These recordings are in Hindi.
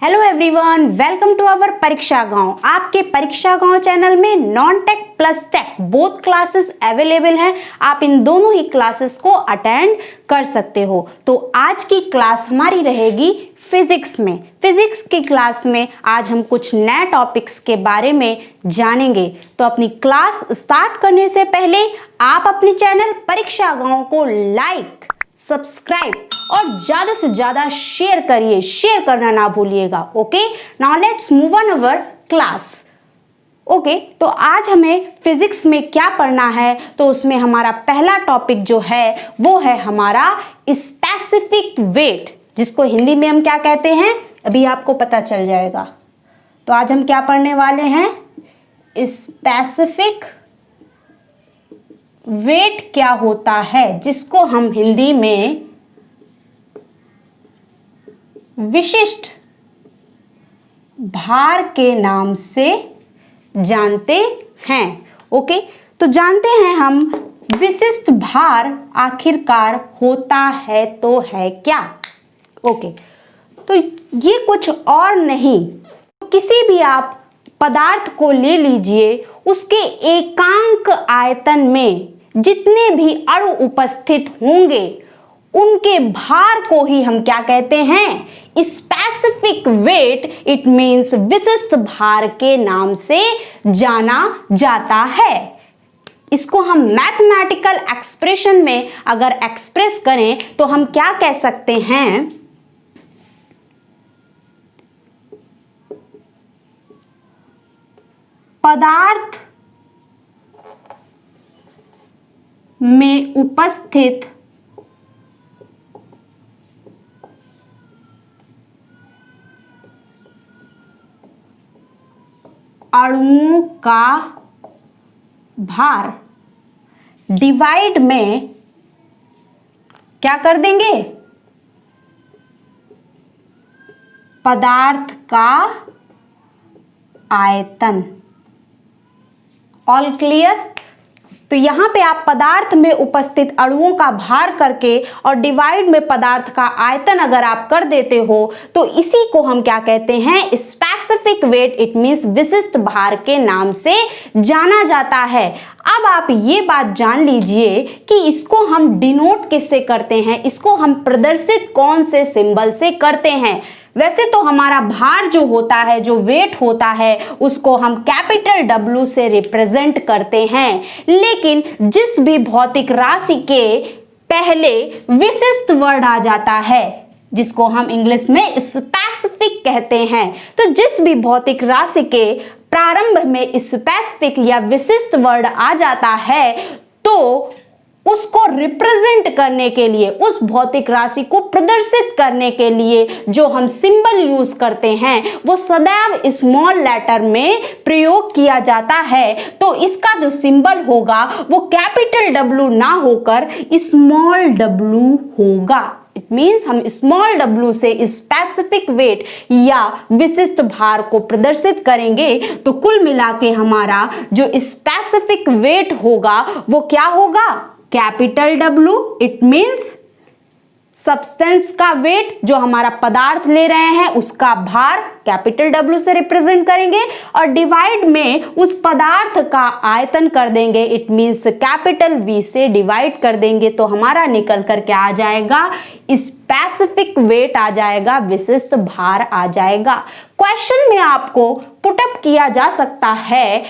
Hello everyone, welcome to our Pariksha Gaon. आपके परीक्षा गांव चैनल में non tech plus tech both classes available हैं। आप इन दोनों ही क्लासेस को अटेंड कर सकते हो। तो आज की क्लास हमारी रहेगी फिजिक्स में। फिजिक्स की क्लास में आज हम कुछ नए टॉपिक्स के बारे में जानेंगे। तो अपनी क्लास स्टार्ट करने से पहले आप अपने चैनल परीक्षा गांव को लाइक, सब्सक्राइब और ज्यादा से ज्यादा शेयर करिए। शेयर करना ना भूलिएगा। Okay, now let's move on our class. Okay, तो आज हमें फिजिक्स में क्या पढ़ना है, तो उसमें हमारा पहला टॉपिक जो है वो है हमारा स्पेसिफिक वेट, जिसको हिंदी में हम क्या कहते हैं अभी आपको पता चल जाएगा। तो आज हम क्या पढ़ने वाले हैं, स्पेसिफिक वेट क्या होता है, जिसको हम हिंदी में विशिष्ट भार के नाम से जानते हैं। ओके, तो जानते हैं हम विशिष्ट भार आखिरकार होता है तो है क्या। ओके, तो ये कुछ और नहीं, किसी भी आप पदार्थ को ले लीजिए, उसके एकांक आयतन में जितने भी अणु उपस्थित होंगे उनके भार को ही हम क्या कहते हैं, स्पेसिफिक वेट। इट मीन्स विशिष्ट भार के नाम से जाना जाता है। इसको हम मैथमेटिकल एक्सप्रेशन में अगर एक्सप्रेस करें तो हम क्या कह सकते हैं, पदार्थ में उपस्थित अणुओं का भार डिवाइड में क्या कर देंगे, पदार्थ का आयतन। All clear. तो यहां पे आप पदार्थ में उपस्थित अणुओं का भार करके और डिवाइड में पदार्थ का आयतन अगर आप कर देते हो तो इसी को हम क्या कहते हैं, स्पेसिफिक वेट। इट मींस विशिष्ट भार के नाम से जाना जाता है। अब आप ये बात जान लीजिए कि इसको हम डिनोट किससे करते हैं, इसको हम प्रदर्शित कौन से सिंबल से करते हैं। वैसे तो हमारा भार जो होता है, जो वेट होता है, उसको हम कैपिटल W से रिप्रेजेंट करते हैं, लेकिन जिस भी भौतिक राशि के पहले विशिष्ट वर्ड आ जाता है, जिसको हम इंग्लिश में स्पेसिफिक कहते हैं, तो जिस भी भौतिक राशि के प्रारंभ में स्पेसिफिक या विशिष्ट वर्ड आ जाता है, तो उसको रिप्रेजेंट करने के लिए, उस भौतिक राशि को प्रदर्शित करने के लिए जो हम सिंबल यूज करते हैं वो सदैव स्मॉल लेटर में प्रयोग किया जाता है। तो इसका जो सिंबल होगा वो कैपिटल W ना होकर स्मॉल w होगा। इट मीन्स हम स्मॉल w से स्पेसिफिक वेट या विशिष्ट भार को प्रदर्शित करेंगे। तो कुल मिला के हमारा जो स्पेसिफिक वेट होगा वो क्या होगा, capital W। It means substance का वेट, जो हमारा पदार्थ ले रहे हैं उसका भार कैपिटल W से रिप्रेजेंट करेंगे और डिवाइड में उस पदार्थ का आयतन कर देंगे। इट मीन्स कैपिटल V से डिवाइड कर देंगे तो हमारा निकल कर क्या आ जाएगा, स्पेसिफिक वेट आ जाएगा, विशिष्ट भार आ जाएगा। क्वेश्चन में आपको पुटअप किया जा सकता है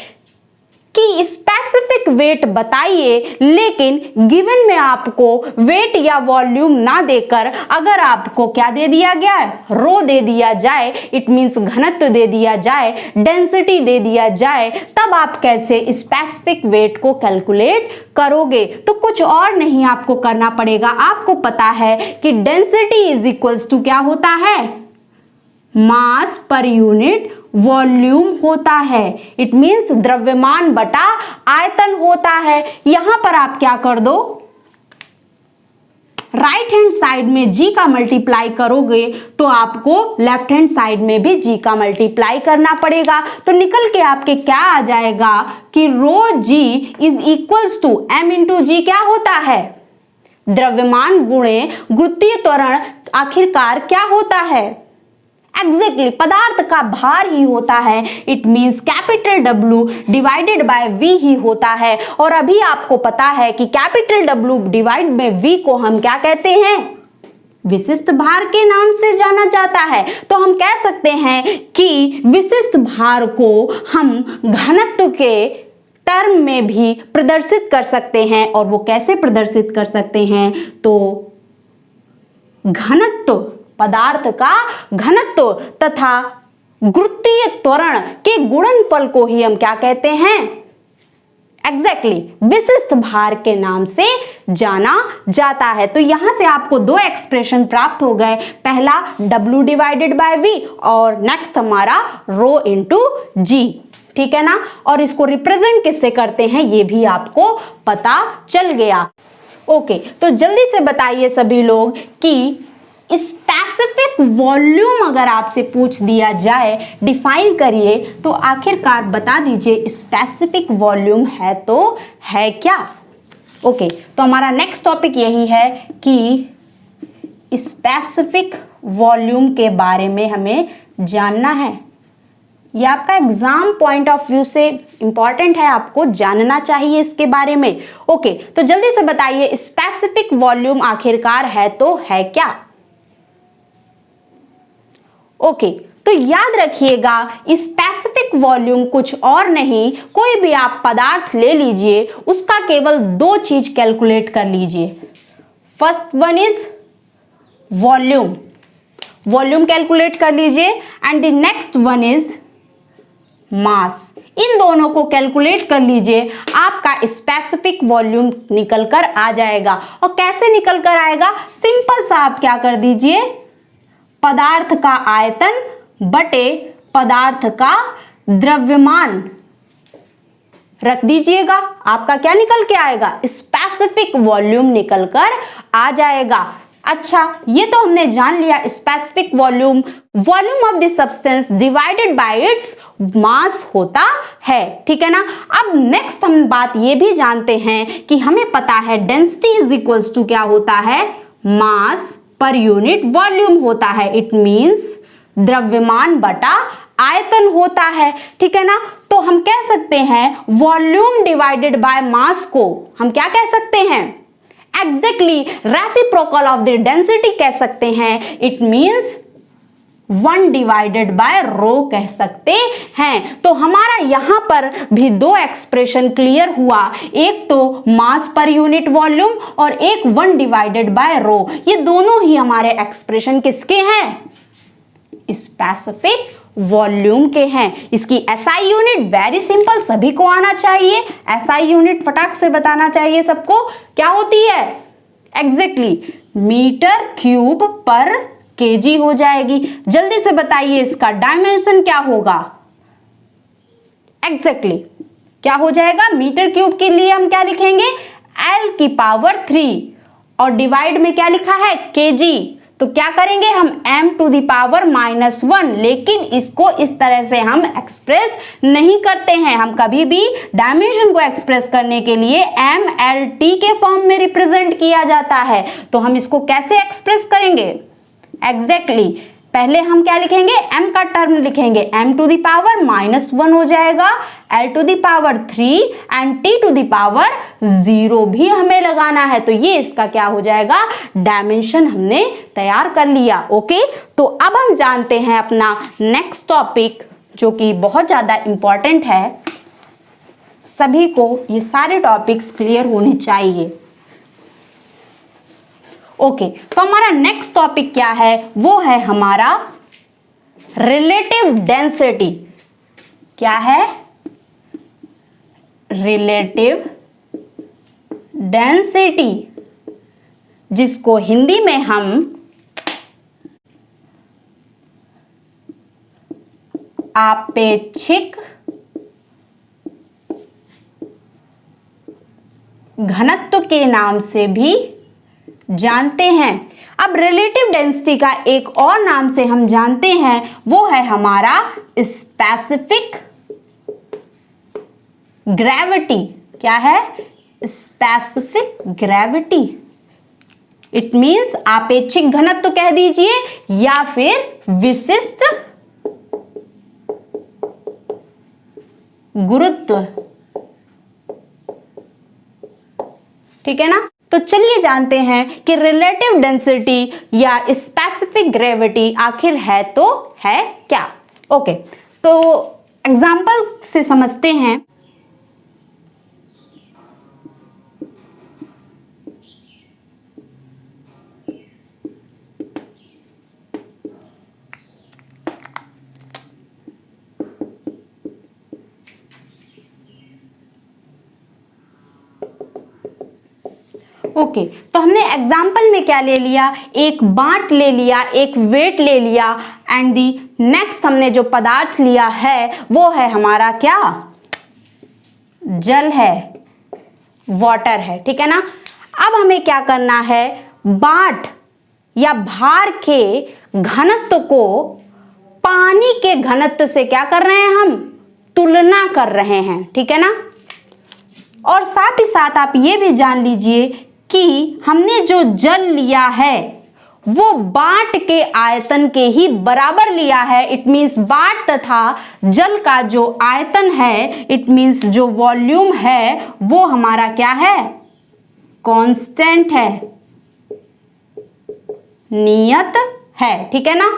कि स्पेसिफिक वेट बताइए, लेकिन गिवन में आपको वेट या वॉल्यूम ना देकर अगर आपको क्या दे दिया गया है, रो दे दिया जाए, इट मींस घनत्व दे दिया जाए, डेंसिटी दे दिया जाए, तब आप कैसे स्पेसिफिक वेट को कैलकुलेट करोगे। तो कुछ और नहीं आपको करना पड़ेगा। आपको पता है कि डेंसिटी इज इक्वल्स टू क्या होता है, मास पर यूनिट वॉल्यूम होता है। इट मींस द्रव्यमान बटा आयतन होता है। यहां पर आप क्या कर दो, राइट हैंड साइड में G का मल्टीप्लाई करोगे तो आपको लेफ्ट हैंड साइड में भी G का मल्टीप्लाई करना पड़ेगा। तो निकल के आपके क्या आ जाएगा कि rho G is equals to M into G क्या होता है, द्रव्यमान गुणे गुरुत्वीय त्वरण आखिरकार क्या होता है, एग्जैक्टली पदार्थ का भार ही होता है। It means capital W divided by V ही होता है। और अभी आपको पता है कि कैपिटल W डिवाइड में V को हम क्या कहते हैं, विशिष्ट भार के नाम से जाना जाता है। तो हम कह सकते हैं कि विशिष्ट भार को हम घनत्व के टर्म में भी प्रदर्शित कर सकते हैं। और वो कैसे प्रदर्शित कर सकते हैं, तो घनत्व, पदार्थ का घनत्व तथा गुरुत्वीय त्वरण के गुणनफल को ही हम क्या कहते हैं, एग्जैक्टली विशिष्ट भार के नाम से जाना जाता है। तो यहां से आपको दो एक्सप्रेशन प्राप्त हो गए, पहला W डिवाइडेड बाय V और नेक्स्ट हमारा रो इंटू G, ठीक है ना। और इसको रिप्रेजेंट किससे करते हैं ये भी आपको पता चल गया। ओके, तो जल्दी से बताइए सभी लोग कि स्पेसिफिक वॉल्यूम अगर आपसे पूछ दिया जाए, डिफाइन करिए, तो आखिरकार बता दीजिए स्पेसिफिक वॉल्यूम है तो है क्या। ओके, तो हमारा नेक्स्ट टॉपिक यही है कि स्पेसिफिक वॉल्यूम के बारे में हमें जानना है। ये आपका एग्जाम पॉइंट ऑफ व्यू से इंपॉर्टेंट है, आपको जानना चाहिए इसके बारे में। ओके, तो जल्दी से बताइए स्पेसिफिक वॉल्यूम आखिरकार है तो है क्या। ओके, तो याद रखिएगा स्पेसिफिक वॉल्यूम कुछ और नहीं, कोई भी आप पदार्थ ले लीजिए, उसका केवल दो चीज कैलकुलेट कर लीजिए। First one is volume, volume calculate कर लीजिए, and the next one is mass. इन दोनों को कैलकुलेट कर लीजिए, आपका स्पेसिफिक वॉल्यूम निकल कर आ जाएगा। और कैसे निकल कर आएगा, सिंपल सा आप क्या कर दीजिए, पदार्थ का आयतन बटे पदार्थ का द्रव्यमान रख दीजिएगा, आपका क्या निकल के आएगा, स्पेसिफिक वॉल्यूम निकल कर आ जाएगा। अच्छा, ये तो हमने जान लिया specific volume, volume of the substance divided by its mass होता है, ठीक है ना। अब नेक्स्ट हम बात ये भी जानते हैं कि हमें पता है डेंसिटी इज इक्वल्स टू क्या होता है, मास पर यूनिट वॉल्यूम होता है। इट मींस द्रव्यमान बटा आयतन होता है, ठीक है ना। तो हम कह सकते हैं वॉल्यूम डिवाइडेड बाय मास को हम क्या कह सकते हैं, exactly reciprocal of the density कह सकते हैं। इट मींस 1 डिवाइडेड बाय रो कह सकते हैं। तो हमारा यहां पर भी दो एक्सप्रेशन क्लियर हुआ, एक तो मास पर यूनिट वॉल्यूम और एक 1 डिवाइडेड बाय रो। ये दोनों ही हमारे एक्सप्रेशन किसके हैं, स्पेसिफिक वॉल्यूम के हैं। इसकी एसआई यूनिट वेरी सिंपल, सभी को आना चाहिए, एसआई यूनिट फटाक से बताना चाहिए सबको, क्या होती है, एग्जैक्टली मीटर क्यूब पर केजी हो जाएगी। जल्दी से बताइए इसका डायमेंशन क्या होगा, एग्जैक्टली क्या हो जाएगा, मीटर क्यूब के लिए हम क्या लिखेंगे, L की पावर 3 और डिवाइड में क्या लिखा है, केजी। तो क्या करेंगे हम m टू द पावर -1, लेकिन इसको इस तरह से हम एक्सप्रेस नहीं करते हैं। हम कभी भी डायमेंशन को एक्सप्रेस करने के लिए MLT के फॉर्म में रिप्रेजेंट किया जाता है। तो हम इसको कैसे एक्सप्रेस करेंगे, एग्जैक्टली पहले हम क्या लिखेंगे, m का टर्म लिखेंगे, m टू द पावर -1 हो जाएगा, L to the power 3 and T to the power 0 भी हमें लगाना है। तो ये इसका क्या हो जाएगा, डायमेंशन हमने तैयार कर लिया। ओके, तो अब हम जानते हैं अपना नेक्स्ट टॉपिक जो कि बहुत ज्यादा इंपॉर्टेंट है, सभी को ये सारे टॉपिक्स क्लियर होने चाहिए। ओके, तो हमारा नेक्स्ट टॉपिक क्या है, वो है हमारा रिलेटिव डेंसिटी। क्या है, रिलेटिव डेंसिटी, जिसको हिंदी में हम आपेक्षिक घनत्व के नाम से भी जानते हैं। अब रिलेटिव डेंसिटी का एक और नाम से हम जानते हैं, वो है हमारा स्पेसिफिक ग्रेविटी। क्या है, स्पेसिफिक ग्रेविटी। इट मीन्स आपेक्षिक घनत्व कह दीजिए या फिर विशिष्ट गुरुत्व। ठीक है ना। तो चलिए जानते हैं कि रिलेटिव डेंसिटी या स्पेसिफिक ग्रेविटी आखिर है तो है क्या। ओके, तो एग्जाम्पल से समझते हैं। ओके, तो हमने एग्जाम्पल में क्या ले लिया, एक बाट ले लिया, एक वेट ले लिया एंड दी नेक्स्ट हमने जो पदार्थ लिया है वो है हमारा क्या, जल है, वाटर है। ठीक है ना। अब हमें क्या करना है, बाट या भार के घनत्व को पानी के घनत्व से क्या कर रहे हैं, हम तुलना कर रहे हैं। ठीक है ना। और साथ ही साथ आप ये भी जान लीजिए कि हमने जो जल लिया है वो बाट के आयतन के ही बराबर लिया है। इट मीन्स बाट तथा जल का जो आयतन है, इट मीन्स जो वॉल्यूम है वो हमारा क्या है, कांस्टेंट है, नियत है। ठीक है ना।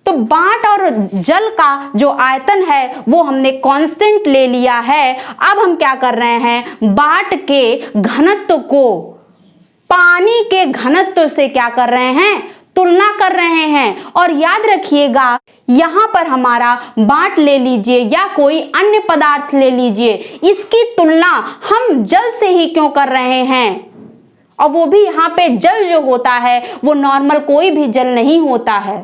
तो बाट और जल का जो आयतन है वो हमने कांस्टेंट ले लिया है। अब हम क्या कर रहे हैं, बाट के घनत्व को पानी के घनत्व से क्या कर रहे हैं, तुलना कर रहे हैं। और याद रखिएगा यहां पर हमारा बाट ले लीजिए या कोई अन्य पदार्थ ले लीजिए, इसकी तुलना हम जल से ही क्यों कर रहे हैं, और वो भी यहाँ पे जल जो होता है वो नॉर्मल कोई भी जल नहीं होता है।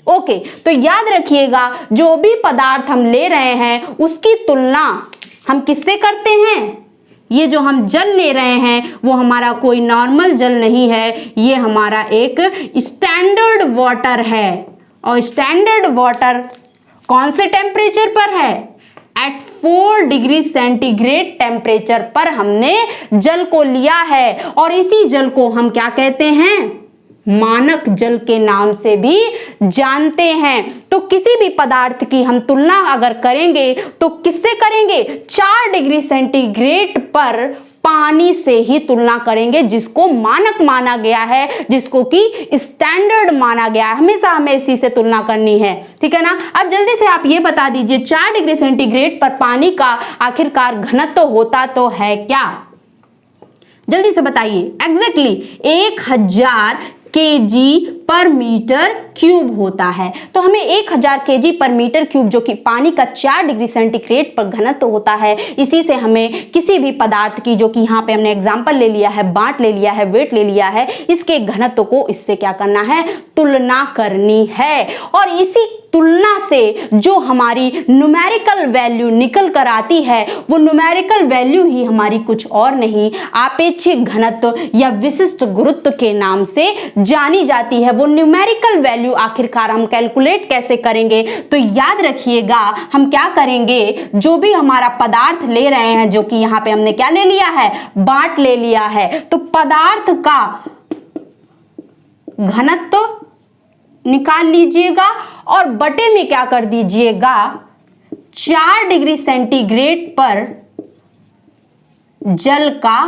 ओके, तो याद रखिएगा जो भी पदार्थ हम ले रहे हैं उसकी तुलना हम किससे करते हैं, ये जो हम जल ले रहे हैं वो हमारा कोई नॉर्मल जल नहीं है, ये हमारा एक स्टैंडर्ड वाटर है। और स्टैंडर्ड वाटर कौन से टेम्परेचर पर है, एट 4 डिग्री सेंटीग्रेड टेम्परेचर पर हमने जल को लिया है। और इसी जल को हम क्या कहते हैं, मानक जल के नाम से भी जानते हैं। तो किसी भी पदार्थ की हम तुलना अगर करेंगे तो किससे करेंगे, 4 डिग्री सेंटीग्रेड पर पानी से ही तुलना करेंगे, जिसको मानक माना गया है, जिसको कि स्टैंडर्ड माना गया है। हमेशा हमें इसी से तुलना करनी है। ठीक है ना। अब जल्दी से आप ये बता दीजिए 4 डिग्री सेंटीग्रेड पर पानी का आखिरकार घनत्व होता तो है क्या, जल्दी से बताइए। एग्जैक्टली 1000 केजी पर मीटर क्यूब होता है। तो हमें 1000 केजी पर मीटर क्यूब जो कि पानी का 4 डिग्री सेंटीग्रेड पर घनत्व होता है, इसी से हमें किसी भी पदार्थ की, जो कि यहाँ पे हमने एग्जांपल ले लिया है, बाट ले लिया है, वेट ले लिया है, इसके घनत्व को इससे क्या करना है, तुलना करनी है। और इसी तुलना से जो हमारी न्यूमेरिकल वैल्यू निकल कर आती है वो न्यूमेरिकल वैल्यू ही हमारी कुछ और नहीं, आपेक्षिक घनत्व या विशिष्ट गुरुत्व के नाम से जानी जाती है। वो न्यूमेरिकल वैल्यू आखिरकार हम कैलकुलेट कैसे करेंगे, तो याद रखिएगा हम क्या करेंगे, जो भी हमारा पदार्थ ले रहे हैं, जो कि यहाँ पे हमने क्या ले लिया है, बाट ले लिया है, तो पदार्थ का घनत्व निकाल लीजिएगा और बटे में क्या कर दीजिएगा, 4 डिग्री सेंटीग्रेड पर जल का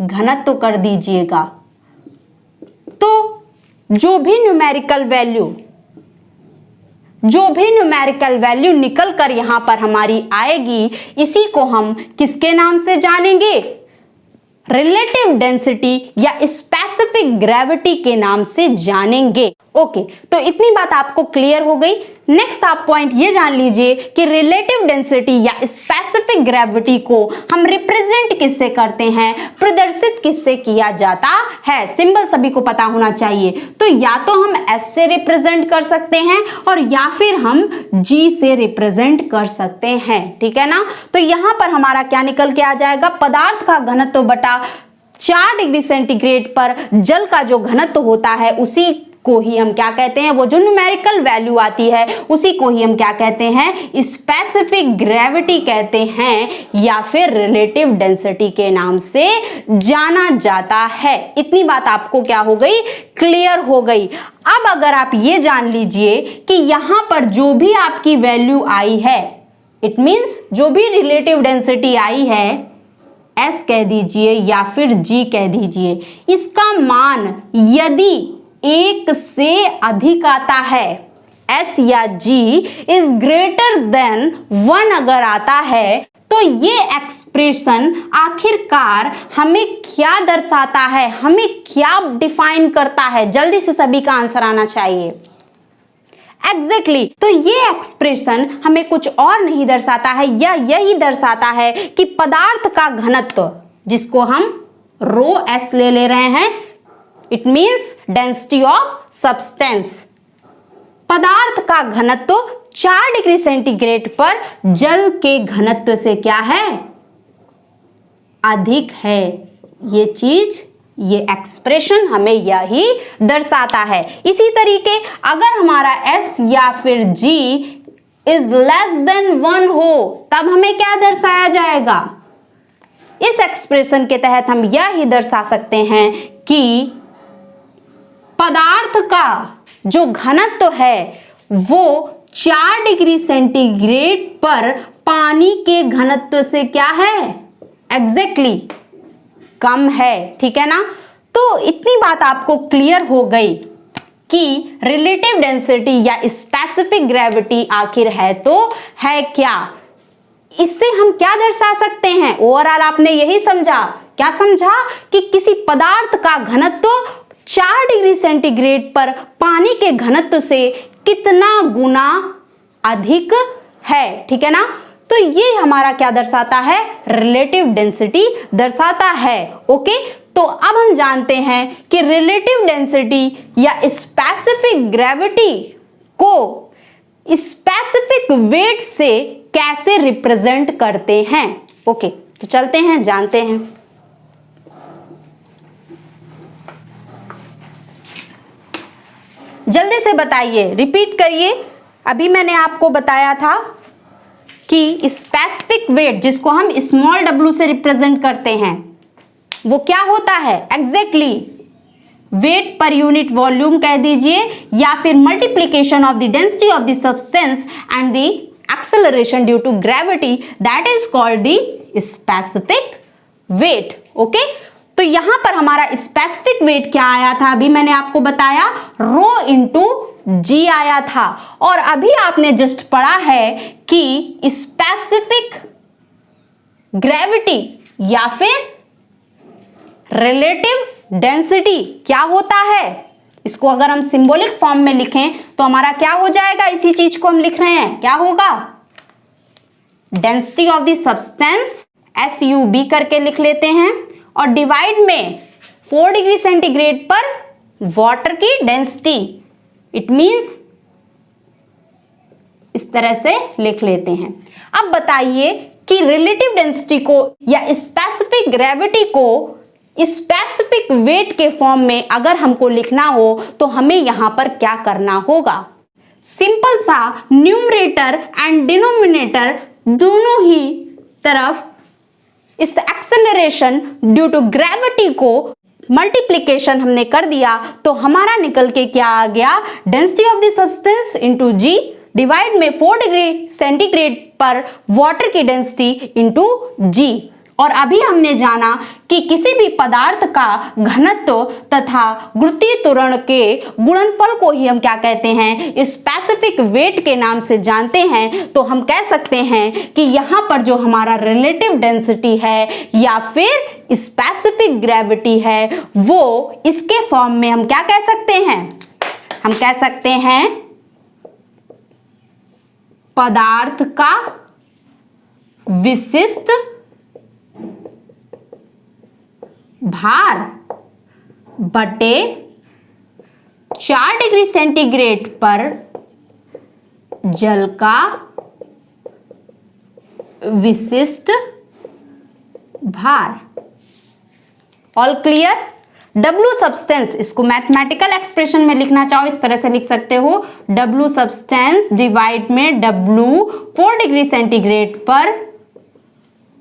घनत्व कर दीजिएगा। तो जो भी न्यूमेरिकल वैल्यू निकल कर यहां पर हमारी आएगी, इसी को हम किसके नाम से जानेंगे, रिलेटिव डेंसिटी या स्पेसिफिक ग्रेविटी के नाम से जानेंगे। ओके, तो इतनी बात आपको क्लियर हो गई। नेक्स्ट आप पॉइंट ये जान लीजिए कि रिलेटिव डेंसिटी या स्पेसिफिक ग्रेविटी को हम रिप्रेजेंट किससे करते हैं, प्रदर्शित किससे किया जाता है। सिंबल सभी को पता होना चाहिए। तो या तो हम S से रिप्रेजेंट कर सकते हैं और या फिर हम G से रिप्रेजेंट कर सकते हैं। ठीक है ना। तो यहां पर हमारा क्या निकल के आ जाएगा, पदार्थ का घनत्व बटा 4 डिग्री सेंटीग्रेड पर जल का जो घनत्व होता है उसी को ही हम क्या कहते हैं, वो जो न्यूमेरिकल वैल्यू आती है उसी को ही हम क्या कहते हैं, स्पेसिफिक ग्रेविटी कहते हैं या फिर रिलेटिव डेंसिटी के नाम से जाना जाता है। इतनी बात आपको क्या हो गई, क्लियर हो गई। अब अगर आप ये जान लीजिए कि यहां पर जो भी आपकी वैल्यू आई है, इट मींस जो भी रिलेटिव डेंसिटी आई है, S कह दीजिए या फिर G कह दीजिए, इसका मान यदि 1 से अधिक आता है, S या G इज ग्रेटर देन 1 अगर आता है, तो ये एक्सप्रेशन आखिरकार हमें क्या दर्शाता है, हमें क्या डिफाइन करता है? जल्दी से सभी का आंसर आना चाहिए। एग्जैक्टली तो ये एक्सप्रेशन हमें कुछ और नहीं दर्शाता है, या यही दर्शाता है कि पदार्थ का घनत्व, जिसको हम रो S ले रहे हैं, it means density of substance, पदार्थ का घनत्व 4 डिग्री सेंटीग्रेड पर जल के घनत्व से क्या है, अधिक है। ये चीज, ये एक्सप्रेशन हमें यही दर्शाता है। इसी तरीके अगर हमारा S या फिर G इज लेस देन 1 हो, तब हमें क्या दर्शाया जाएगा? इस एक्सप्रेशन के तहत हम यह ही दर्शा सकते हैं कि पदार्थ का जो घनत्व है वो 4 डिग्री सेंटीग्रेड पर पानी के घनत्व से क्या है, एग्जैक्टली कम है। ठीक है ना? तो इतनी बात आपको क्लियर हो गई कि रिलेटिव डेंसिटी या स्पेसिफिक ग्रेविटी आखिर है तो है क्या। इससे हम क्या दर्शा सकते हैं? ओवरऑल आपने यही समझा, क्या समझा कि किसी पदार्थ का घनत्व 4 डिग्री सेंटीग्रेड पर पानी के घनत्व से कितना गुना अधिक है। ठीक है ना? तो ये हमारा क्या दर्शाता है, रिलेटिव डेंसिटी दर्शाता है। ओके, तो अब हम जानते हैं कि रिलेटिव डेंसिटी या स्पेसिफिक ग्रेविटी को स्पेसिफिक वेट से कैसे रिप्रेजेंट करते हैं। ओके, तो चलते हैं, जानते हैं। जल्दी से बताइए, रिपीट करिए। अभी मैंने आपको बताया था कि स्पेसिफिक वेट, जिसको हम स्मॉल w से रिप्रेजेंट करते हैं, वो क्या होता है, exactly weight per unit volume कह दीजिए, या फिर multiplication of the density of the substance and the acceleration due to gravity, that is called the specific weight. Okay, तो यहां पर हमारा स्पेसिफिक वेट क्या आया था, अभी मैंने आपको बताया, रो इंटू G आया था। और अभी आपने जस्ट पढ़ा है कि स्पेसिफिक ग्रेविटी या फिर रिलेटिव डेंसिटी क्या होता है। इसको अगर हम सिंबॉलिक फॉर्म में लिखें तो हमारा क्या हो जाएगा, इसी चीज को हम लिख रहे हैं, क्या होगा, density of the substance, SUB करके लिख लेते हैं, और डिवाइड में 4 डिग्री सेंटीग्रेड पर वाटर की डेंसिटी, इट मींस इस तरह से लिख लेते हैं। अब बताइए कि रिलेटिव डेंसिटी को या स्पेसिफिक ग्रेविटी को स्पेसिफिक वेट के फॉर्म में अगर हमको लिखना हो तो हमें यहां पर क्या करना होगा। सिंपल सा न्यूमरेटर एंड डिनोमिनेटर दोनों ही तरफ इस एक्सेलरेशन ड्यू टू ग्रेविटी को मल्टीप्लीकेशन हमने कर दिया, तो हमारा निकल के क्या आ गया, density of the substance into G divide में 4 डिग्री सेंटीग्रेड पर वाटर की डेंसिटी इंटू G। और अभी हमने जाना कि किसी भी पदार्थ का घनत्व तथा गुरुत्वीय त्वरण के गुणनफल को ही हम क्या कहते हैं, स्पेसिफिक वेट के नाम से जानते हैं। तो हम कह सकते हैं कि यहाँ पर जो हमारा रिलेटिव डेंसिटी है या फिर स्पेसिफिक ग्रेविटी है, वो इसके फॉर्म में हम क्या कह सकते हैं, हम कह सकते हैं पदार्थ का विशिष्ट भार बटे 4 डिग्री सेंटीग्रेड पर जल का विशिष्ट भार। All clear. W सब्सटेंस, इसको मैथमेटिकल एक्सप्रेशन में लिखना चाहो इस तरह से लिख सकते हो, W सब्सटेंस डिवाइड में W 4 डिग्री सेंटीग्रेड पर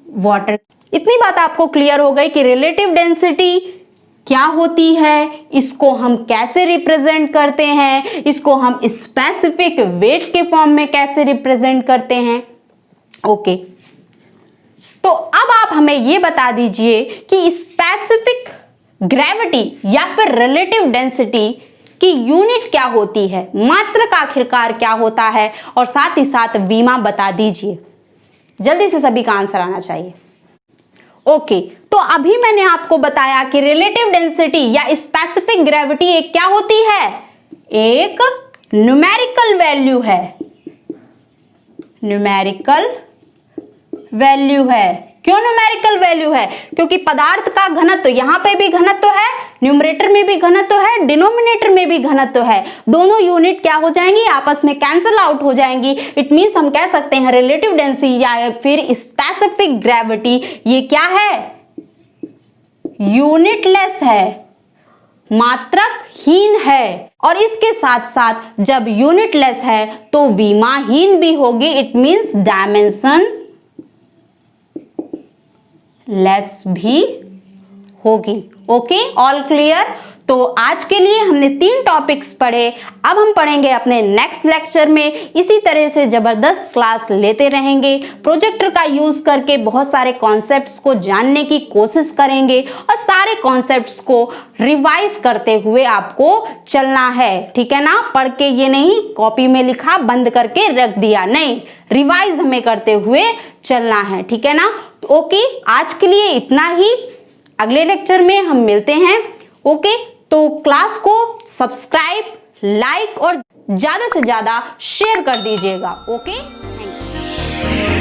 वाटर। इतनी बात आपको क्लियर हो गई कि रिलेटिव डेंसिटी क्या होती है, इसको हम कैसे रिप्रेजेंट करते हैं, इसको हम स्पेसिफिक वेट के फॉर्म में कैसे रिप्रेजेंट करते हैं। ओके, तो अब आप हमें यह बता दीजिए कि स्पेसिफिक ग्रेविटी या फिर रिलेटिव डेंसिटी की यूनिट क्या होती है, मात्रक आखिरकार क्या होता है, और साथ ही साथ वीमा बता दीजिए। जल्दी से सभी का आंसर आना चाहिए। ओके, तो अभी मैंने आपको बताया कि रिलेटिव डेंसिटी या स्पेसिफिक ग्रेविटी एक क्या होती है, एक न्यूमेरिकल वैल्यू है, न्यूमेरिकल वैल्यू है। क्यों न्यूमेरिकल वैल्यू है? क्योंकि पदार्थ का घनत्व, यहां पे भी घनत्व है, न्यूमरेटर में भी घनत्व है, डिनोमिनेटर में भी घनत्व है, दोनों यूनिट क्या हो जाएंगी, आपस में कैंसिल आउट हो जाएंगी। इट मींस हम कह सकते हैं रिलेटिव डेंसिटी या फिर स्पेसिफिक ग्रेविटी ये क्या है, यूनिटलेस है, मात्रकहीन है। और इसके साथ साथ जब यूनिटलेस है तो विमाहीन भी होगी, इट मींस डायमेंशन लेस भी होगी। Okay, all clear. तो आज के लिए हमने 3 टॉपिक्स पढ़े। अब हम पढ़ेंगे अपने नेक्स्ट लेक्चर में, इसी तरह से जबरदस्त क्लास लेते रहेंगे, प्रोजेक्टर का यूज करके बहुत सारे कॉन्सेप्ट्स को जानने की कोशिश करेंगे और सारे कॉन्सेप्ट्स को रिवाइज करते हुए आपको चलना है, ठीक है ना। पढ़ के ये नहीं कॉपी में लिखा बंद करके रख दिया, नहीं, रिवाइज हमें करते हुए चलना है, ठीक है ना। तो ओके, आज के लिए इतना ही, अगले लेक्चर में हम मिलते हैं। ओके, तो क्लास को सब्सक्राइब, लाइक और ज्यादा से ज्यादा शेयर कर दीजिएगा। Okay, thank you.